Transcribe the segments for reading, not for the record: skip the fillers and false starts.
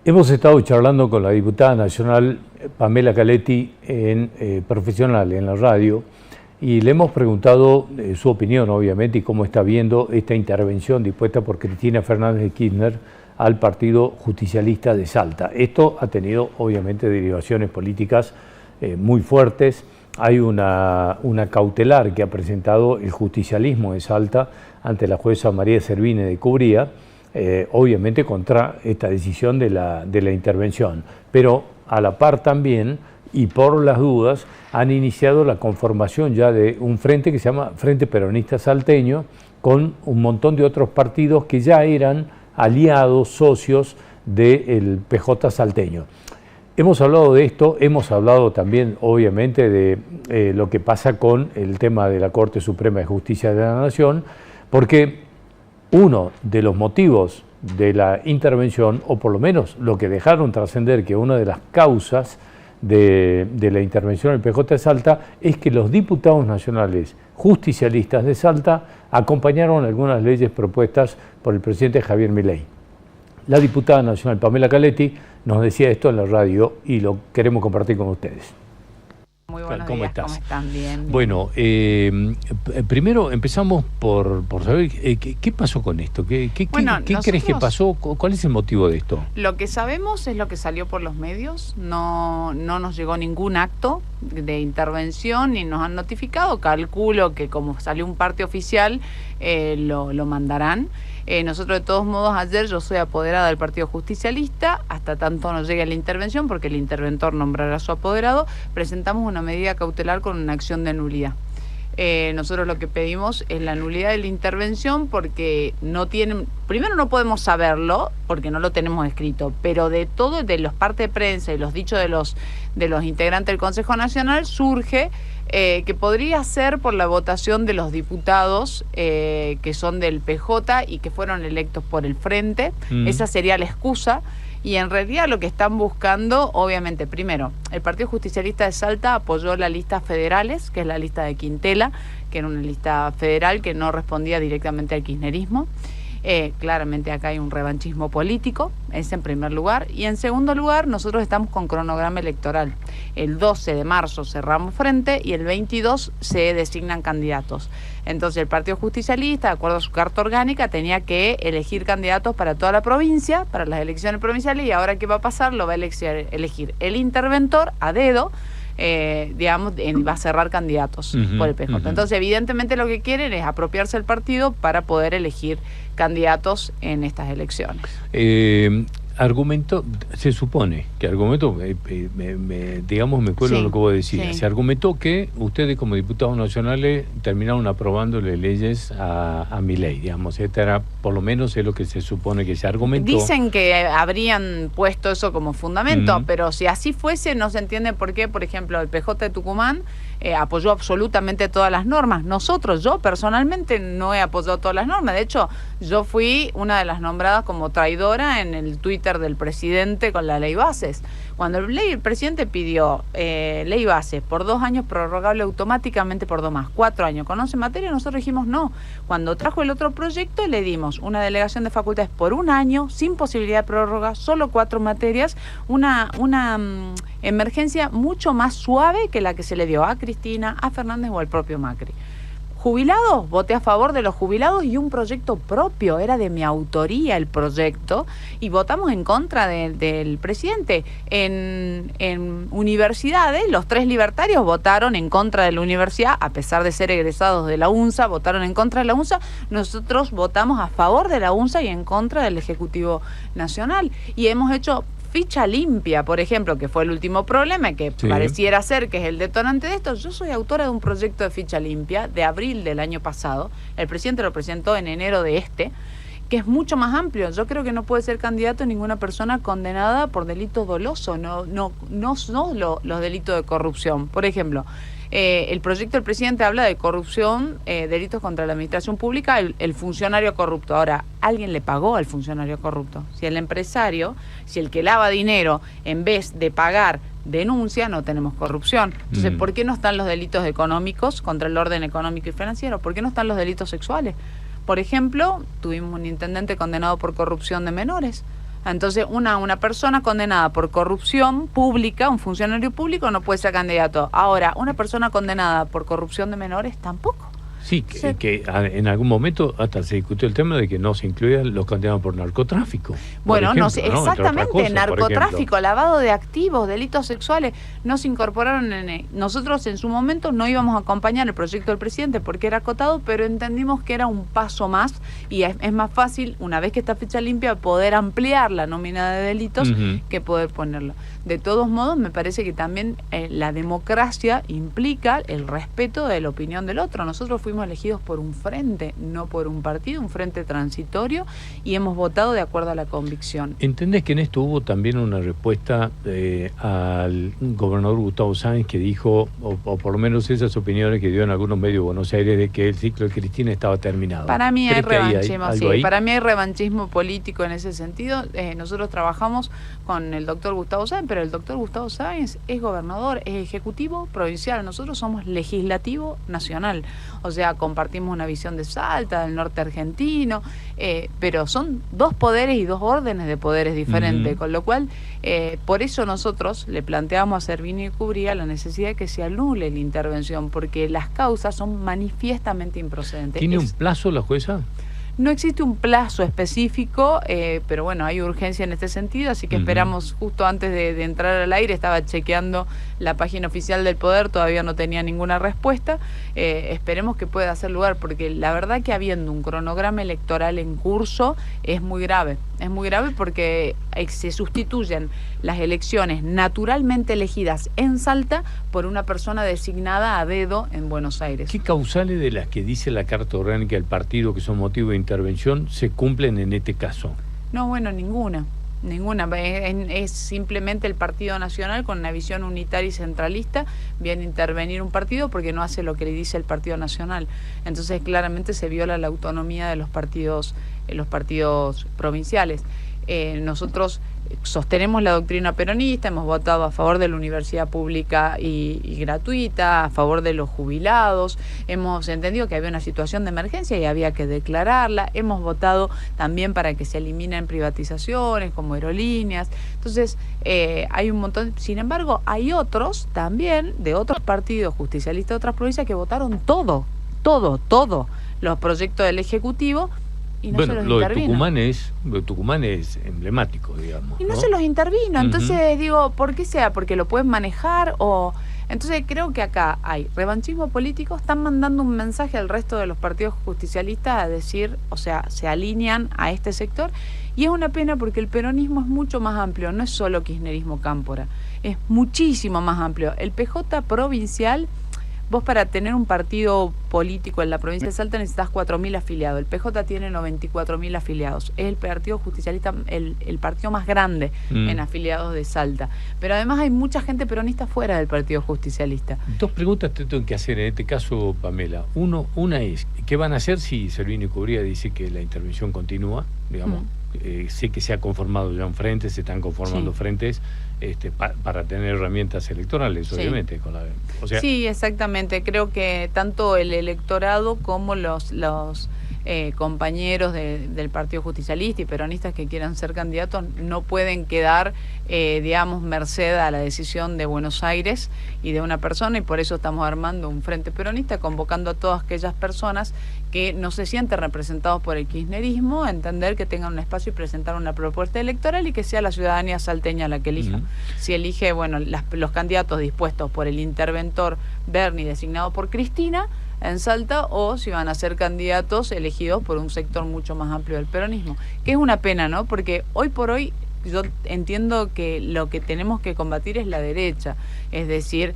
Hemos estado charlando con la diputada nacional Pamela Caletti, profesional en la radio, y le hemos preguntado su opinión, obviamente, y cómo está viendo esta intervención dispuesta por Cristina Fernández de Kirchner al Partido Justicialista de Salta. Esto ha tenido, obviamente, derivaciones políticas muy fuertes. Hay una cautelar que ha presentado el justicialismo de Salta ante la jueza María Servine de Cubría, obviamente contra esta decisión de la intervención, pero a la par también, y por las dudas, han iniciado la conformación ya de un frente que se llama Frente Peronista Salteño, con un montón de otros partidos que ya eran aliados, socios del PJ salteño. Hemos hablado de esto, hemos hablado también, obviamente, de lo que pasa con el tema de la Corte Suprema de Justicia de la Nación, porque uno de los motivos de la intervención, o por lo menos lo que dejaron trascender que una de las causas de la intervención del PJ de Salta es que los diputados nacionales justicialistas de Salta acompañaron algunas leyes propuestas por el presidente Javier Milei. La diputada nacional Pamela Caletti nos decía esto en la radio y lo queremos compartir con ustedes. Muy buenos ¿Cómo días, estás? ¿cómo están? Bien. Bueno, primero empezamos por saber qué pasó con esto. ¿Qué crees que pasó? ¿Cuál es el motivo de esto? Lo que sabemos es lo que salió por los medios. No nos llegó ningún acto de intervención ni nos han notificado. Calculo que como salió un parte oficial, lo mandarán. Nosotros de todos modos ayer, yo soy apoderada del Partido Justicialista, hasta tanto no llegue la intervención, porque el interventor nombrará a su apoderado, presentamos una medida cautelar con una acción de nulidad. Nosotros lo que pedimos es la nulidad de la intervención porque primero no podemos saberlo, porque no lo tenemos escrito, pero de todo, de los partes de prensa y los dichos de los integrantes del Consejo Nacional, surge que podría ser por la votación de los diputados que son del PJ y que fueron electos por el Frente. Esa sería la excusa. Y en realidad lo que están buscando, obviamente, primero, el Partido Justicialista de Salta apoyó la lista federales, que es la lista de Quintela, que era una lista federal que no respondía directamente al kirchnerismo. Claramente acá hay un revanchismo político, es en primer lugar. Y en segundo lugar, nosotros estamos con cronograma electoral. El 12 de marzo cerramos frente y el 22 se designan candidatos. Entonces el Partido Justicialista, de acuerdo a su carta orgánica, tenía que elegir candidatos para toda la provincia, para las elecciones provinciales, y ahora ¿qué va a pasar? Lo va a elegir el interventor a dedo, va a cerrar candidatos por el PJ. Entonces, evidentemente lo que quieren es apropiarse del partido para poder elegir candidatos en estas elecciones. Se supone que argumentó, me cuelo en lo que vos decías, se argumentó que ustedes como diputados nacionales terminaron aprobándole leyes a Milei, digamos, esta era, por lo menos es lo que se supone que se argumentó. Dicen que habrían puesto eso como fundamento, pero si así fuese no se entiende por qué, por ejemplo, el PJ de Tucumán apoyó absolutamente todas las normas. Yo personalmente no he apoyado todas las normas, de hecho yo fui una de las nombradas como traidora en el Twitter del presidente con la ley bases. Cuando el presidente pidió ley bases por 2 años prorrogable automáticamente por 2 más, 4 años con 11 materias, nosotros dijimos no. Cuando trajo el otro proyecto le dimos una delegación de facultades por 1 año, sin posibilidad de prórroga, solo 4 materias, una emergencia mucho más suave que la que se le dio a Cristina, a Fernández o al propio Macri. Jubilados, voté a favor de los jubilados y un proyecto propio, era de mi autoría el proyecto, y votamos en contra del presidente. En universidades, los 3 libertarios votaron en contra de la universidad, a pesar de ser egresados de la UNSA, votaron en contra de la UNSA. Nosotros votamos a favor de la UNSA y en contra del Ejecutivo Nacional, y hemos hecho ficha limpia, por ejemplo, que fue el último problema, que pareciera ser que es el detonante de esto. Yo soy autora de un proyecto de ficha limpia de abril del año pasado, el presidente lo presentó en enero de que es mucho más amplio. Yo creo que no puede ser candidato ninguna persona condenada por delitos dolosos, no los delitos de corrupción. Por ejemplo, el proyecto del presidente habla de corrupción, delitos contra la administración pública, el funcionario corrupto. Ahora, ¿alguien le pagó al funcionario corrupto? Si el empresario, si el que lava dinero, en vez de pagar, denuncia, no tenemos corrupción. Entonces, ¿por qué no están los delitos económicos contra el orden económico y financiero? ¿Por qué no están los delitos sexuales? Por ejemplo, tuvimos un intendente condenado por corrupción de menores. Entonces, una persona condenada por corrupción pública, un funcionario público, no puede ser candidato. Ahora, una persona condenada por corrupción de menores, tampoco. Sí, que en algún momento hasta se discutió el tema de que no se incluyan los condenados por narcotráfico. Bueno, ejemplo, no sé, exactamente, cosas, narcotráfico, lavado de activos, delitos sexuales, no se incorporaron nosotros en su momento no íbamos a acompañar el proyecto del presidente porque era acotado, pero entendimos que era un paso más y es más fácil, una vez que está ficha limpia, poder ampliar la nómina de delitos que poder ponerlo. De todos modos, me parece que también la democracia implica el respeto de la opinión del otro. Nosotros fuimos elegidos por un frente, no por un partido, un frente transitorio, y hemos votado de acuerdo a la convicción. ¿Entendés que en esto hubo también una respuesta al gobernador Gustavo Sáenz que dijo, o por lo menos esas opiniones que dio en algunos medios de Buenos Aires, de que el ciclo de Cristina estaba terminado? Para mí hay revanchismo, sí. Para mí hay revanchismo político en ese sentido. Nosotros trabajamos con el doctor Gustavo Sáenz, pero el doctor Gustavo Sáenz es gobernador, es ejecutivo provincial, nosotros somos legislativo nacional, o sea, compartimos una visión de Salta, del norte argentino, pero son dos poderes y dos órdenes de poderes diferentes, con lo cual, por eso nosotros le planteamos a Servini y Cubría la necesidad de que se anule la intervención, porque las causas son manifiestamente improcedentes. ¿Tiene un plazo la jueza? No existe un plazo específico, pero bueno, hay urgencia en este sentido, así que esperamos, justo antes de entrar al aire, estaba chequeando la página oficial del Poder, todavía no tenía ninguna respuesta, esperemos que pueda hacer lugar, porque la verdad que habiendo un cronograma electoral en curso es muy grave porque se sustituyen las elecciones naturalmente elegidas en Salta por una persona designada a dedo en Buenos Aires. ¿Qué causales de las que dice la Carta Orgánica del partido que son motivo de intervención se cumplen en este caso? No, bueno, ninguna. Es simplemente el Partido Nacional con una visión unitaria y centralista viene a intervenir un partido porque no hace lo que le dice el Partido Nacional. Entonces claramente se viola la autonomía de los partidos provinciales. Nosotros sostenemos la doctrina peronista, hemos votado a favor de la universidad pública y gratuita, a favor de los jubilados, hemos entendido que había una situación de emergencia y había que declararla, hemos votado también para que se eliminen privatizaciones como aerolíneas. Entonces hay un montón, sin embargo hay otros también de otros partidos justicialistas de otras provincias que votaron todo los proyectos del Ejecutivo. Y no bueno, se los lo intervino. de Tucumán es emblemático, digamos. Y no se los intervino. Entonces digo, ¿por qué sea? ¿Porque lo pueden manejar? Entonces creo que acá hay revanchismo político, están mandando un mensaje al resto de los partidos justicialistas a decir, o sea, se alinean a este sector. Y es una pena porque el peronismo es mucho más amplio, no es solo kirchnerismo cámpora, es muchísimo más amplio. El PJ provincial... Vos para tener un partido político en la provincia de Salta necesitas 4.000 afiliados. El PJ tiene 94.000 afiliados. Es el partido justicialista, el partido más grande en afiliados de Salta. Pero además hay mucha gente peronista fuera del partido justicialista. Dos preguntas te tengo que hacer en este caso, Pamela. Una es, ¿qué van a hacer si Servini y Cubría dice que la intervención continúa? Digamos, sé que se ha conformado ya un frente, se están conformando frentes para tener herramientas electorales, obviamente. Sí, exactamente. Creo que tanto el electorado como los compañeros del Partido Justicialista y peronistas que quieran ser candidatos no pueden quedar, digamos, merced a la decisión de Buenos Aires y de una persona, y por eso estamos armando un frente peronista, convocando a todas aquellas personas que no se sienten representados por el kirchnerismo, a entender que tengan un espacio y presentar una propuesta electoral y que sea la ciudadanía salteña la que elija. Si elige, bueno, los candidatos dispuestos por el interventor Berni, designado por Cristina, en Salta, o si van a ser candidatos elegidos por un sector mucho más amplio del peronismo. Que es una pena, ¿no? Porque hoy por hoy yo entiendo que lo que tenemos que combatir es la derecha. Es decir,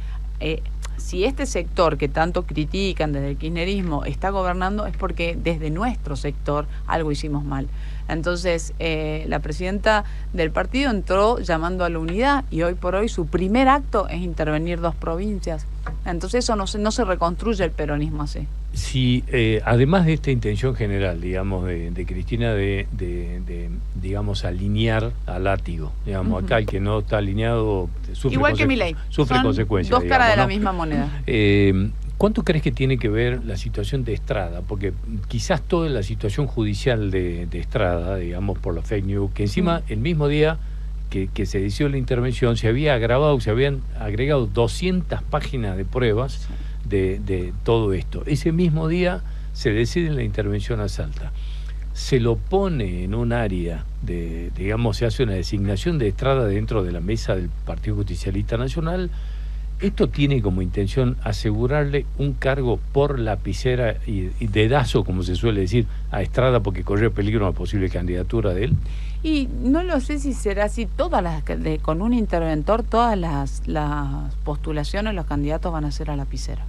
si este sector que tanto critican desde el kirchnerismo está gobernando es porque desde nuestro sector algo hicimos mal. Entonces, la presidenta del partido entró llamando a la unidad y hoy por hoy su primer acto es intervenir dos provincias. Entonces eso no se reconstruye el peronismo así. Si además de esta intención general, digamos, de Cristina digamos, alinear a látigo, digamos, acá el que no está alineado sufre, igual que Milei, sufre son consecuencias. Dos caras de la misma moneda. ¿Cuánto crees que tiene que ver la situación de Estrada? Porque quizás toda la situación judicial de Estrada, digamos, por la fake news, que encima el mismo día que se inició la intervención se había agravado, se habían agregado 200 páginas de pruebas de todo esto. Ese mismo día se decide la intervención a Salta. Se lo pone en un área digamos, se hace una designación de Estrada dentro de la mesa del Partido Justicialista Nacional. Esto tiene como intención asegurarle un cargo por lapicera y dedazo, como se suele decir, a Estrada porque corre peligro una posible candidatura de él. Y no lo sé si será así, con un interventor, todas las postulaciones, los candidatos van a ser a lapicera.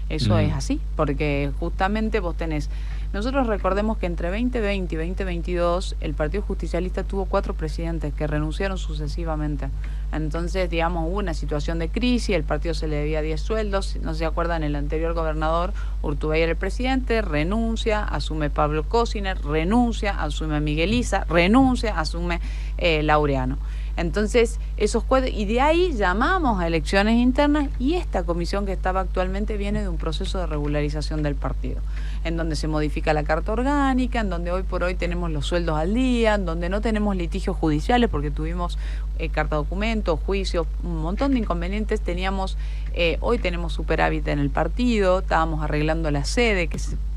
Eso es así, porque justamente vos tenés... Nosotros recordemos que entre 2020 y 2022 el Partido Justicialista tuvo 4 presidentes que renunciaron sucesivamente. Entonces, digamos, hubo una situación de crisis, el partido se le debía 10 sueldos, no se acuerdan, el anterior gobernador Urtubey era el presidente, renuncia, asume Pablo Cosiner, renuncia, asume Miguel Isa, renuncia, asume Laureano. Entonces, esos 4, y de ahí llamamos a elecciones internas, y esta comisión que estaba actualmente viene de un proceso de regularización del partido, en donde se modifica la carta orgánica, en donde hoy por hoy tenemos los sueldos al día, en donde no tenemos litigios judiciales porque tuvimos carta documento, juicios, un montón de inconvenientes. Hoy tenemos superávit en el partido, estábamos arreglando la sede,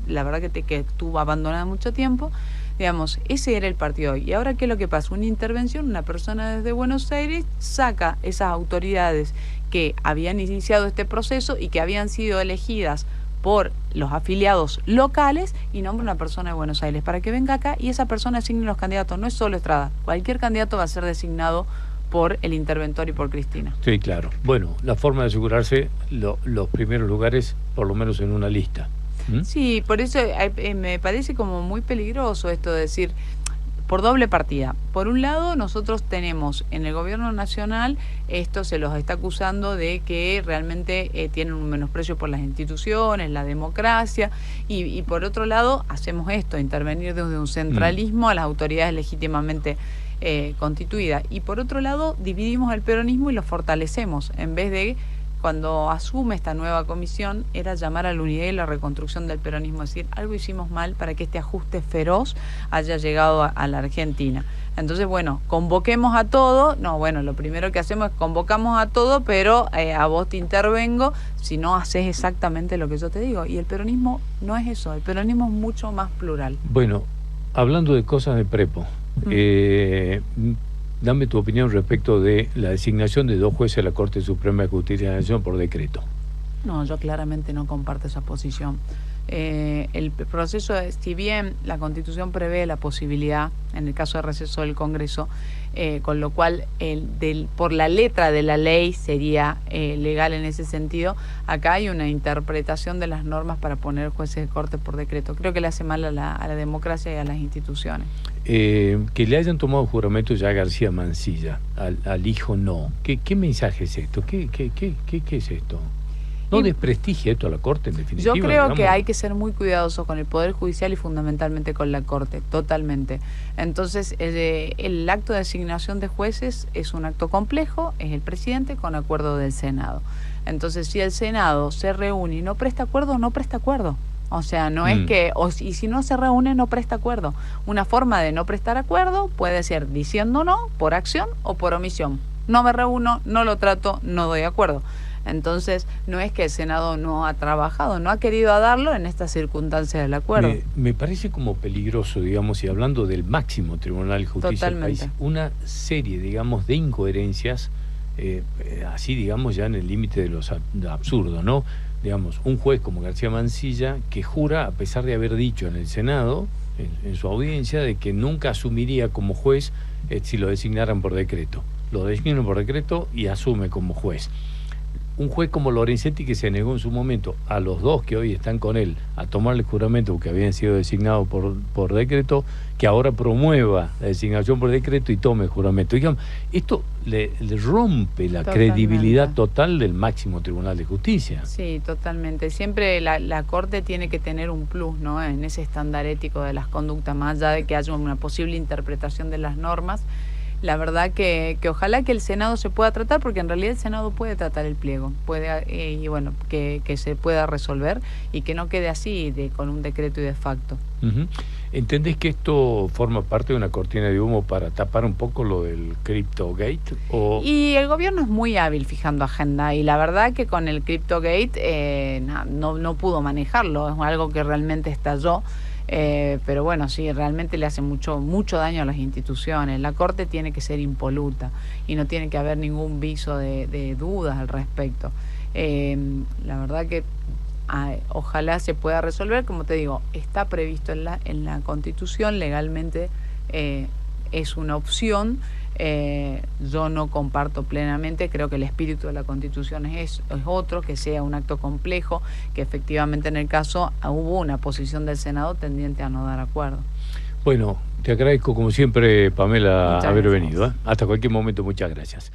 la verdad que estuvo abandonada mucho tiempo. Digamos, ese era el partido hoy. Y ahora, ¿qué es lo que pasa? Una intervención, una persona desde Buenos Aires saca esas autoridades que habían iniciado este proceso y que habían sido elegidas por los afiliados locales y nombra una persona de Buenos Aires para que venga acá y esa persona asigne los candidatos. No es solo Estrada, cualquier candidato va a ser designado por el interventor y por Cristina. Sí, claro. Bueno, la forma de asegurarse los primeros lugares, por lo menos en una lista. Sí, por eso me parece como muy peligroso esto de decir, por doble partida. Por un lado, nosotros tenemos en el gobierno nacional, esto se los está acusando de que realmente tienen un menosprecio por las instituciones, la democracia, y por otro lado, hacemos esto, intervenir desde un centralismo a las autoridades legítimamente constituidas. Y por otro lado, dividimos el peronismo y lo fortalecemos, en vez de... Cuando asume esta nueva comisión, era llamar a la unidad y la reconstrucción del peronismo, es decir, algo hicimos mal para que este ajuste feroz haya llegado a la Argentina. Entonces, bueno, convoquemos a todo. No, bueno, lo primero que hacemos es convocamos a todo, pero a vos te intervengo si no haces exactamente lo que yo te digo. Y el peronismo no es eso, el peronismo es mucho más plural. Bueno, hablando de cosas de prepo, dame tu opinión respecto de la designación de 2 jueces de la Corte Suprema de Justicia de la Nación por decreto. No, yo claramente no comparto esa posición. El proceso, si bien la Constitución prevé la posibilidad, en el caso de receso del Congreso, con lo cual por la letra de la ley sería legal en ese sentido, acá hay una interpretación de las normas para poner jueces de corte por decreto. Creo que le hace mal a la democracia y a las instituciones. Que le hayan tomado juramento ya a García Mansilla, al hijo no. ¿Qué mensaje es esto? ¿Qué es esto? ¿No desprestigia esto a la Corte, en definitiva? Yo creo que hay que ser muy cuidadosos con el Poder Judicial y fundamentalmente con la Corte, totalmente. Entonces, el acto de designación de jueces es un acto complejo, es el presidente con acuerdo del Senado. Entonces, si el Senado se reúne y no presta acuerdo, no presta acuerdo. O sea, no es que... y si no se reúne, no presta acuerdo. Una forma de no prestar acuerdo puede ser diciendo no por acción o por omisión. No me reúno, no lo trato, no doy acuerdo. Entonces, no es que el Senado no ha trabajado, no ha querido darlo en estas circunstancias del acuerdo. Me parece como peligroso, digamos, y hablando del máximo Tribunal de Justicia del país, una serie, digamos, de incoherencias, así, digamos, ya en el límite de lo absurdo, ¿no? Digamos, un juez como García Mansilla, que jura, a pesar de haber dicho en el Senado, en su audiencia, de que nunca asumiría como juez si lo designaran por decreto. Lo designan por decreto y asume como juez. Un juez como Lorenzetti, que se negó en su momento a los 2 que hoy están con él a tomarle juramento porque habían sido designados por decreto, que ahora promueva la designación por decreto y tome juramento. Digamos, esto le rompe la credibilidad total del máximo Tribunal de Justicia. Sí, totalmente. Siempre la Corte tiene que tener un plus, ¿no?, en ese estándar ético de las conductas, más allá de que haya una posible interpretación de las normas. la verdad que ojalá que el Senado se pueda tratar, porque en realidad el Senado puede tratar el pliego, y bueno, que se pueda resolver y que no quede así con un decreto y de facto. ¿Entendés que esto forma parte de una cortina de humo para tapar un poco lo del CryptoGate? Y el gobierno es muy hábil fijando agenda, y la verdad que con el CryptoGate no pudo manejarlo, es algo que realmente estalló. Pero bueno, sí, realmente le hace mucho daño a las instituciones. La Corte tiene que ser impoluta y no tiene que haber ningún viso de dudas al respecto. La verdad que ojalá se pueda resolver. Como te digo, está previsto en la Constitución, legalmente es una opción. Yo no comparto plenamente, creo que el espíritu de la Constitución es otro, que sea un acto complejo, que efectivamente en el caso hubo una posición del Senado tendiente a no dar acuerdo. Bueno, te agradezco como siempre, Pamela, Muchas haber gracias. venido. Hasta cualquier momento, muchas gracias.